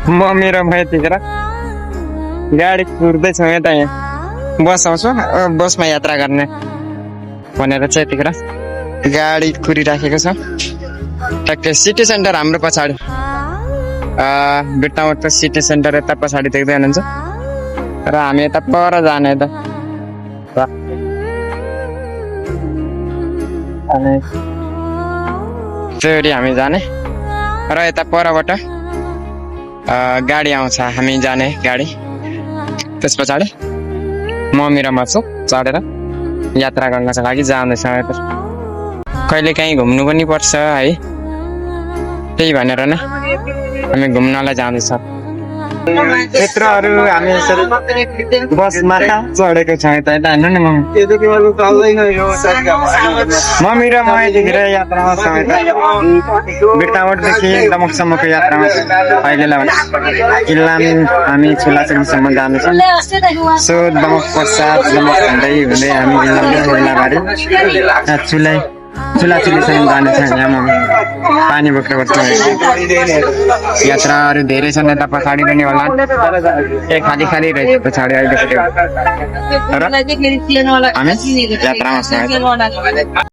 Mummy र म यतिखेर गाडी कुर्दैछौँ यता यहाँ बस आउँछु बसमा यात्रा गर्ने भनेर चाहिँ यतिखेर गाडी कुरिराखेको छ। ट्याक्कै सिटी सेन्टर हाम्रो पछाडि बिट्टामोडको सिटी सेन्टर यता पछाडि देख्दै हुनुहुन्छ र हामी यता पर जाने यता फेरि हामी जाने र यता परबाट गाडी आउँछ हामी जाने गाडी। त्यस पछाडि मम्मी र म चढेर यात्रा गर्नको लागि जाँदैछौँ। यता कहिले काहीँ घुम्नु पनि पर्छ है, त्यही भनेर नै हामी घुम्नलाई जाँदैछौँ। मित्रहरू हामी बसमा चढेको छौँ यता यता हेर्नु नि मम्मी र म यतिखेर यात्रामा छौँ। यता बिट्टामोडदेखि दमकसम्मको यात्रामा अहिलेलाई इलाम हामी छुलाचुलीसम्म जाँदैछौँ। सो दमक पश्चात दमक हुँदै हुँदै हामी इलामबारी चुलाचुलीसम्म जानेछौँ। यहाँ पानी बोकेर बस्नु यात्राहरू धेरै छन् यता पछाडि पनि होला खाली खाली रहेछ पछाडि अहिले हामी यात्रामा छौँ।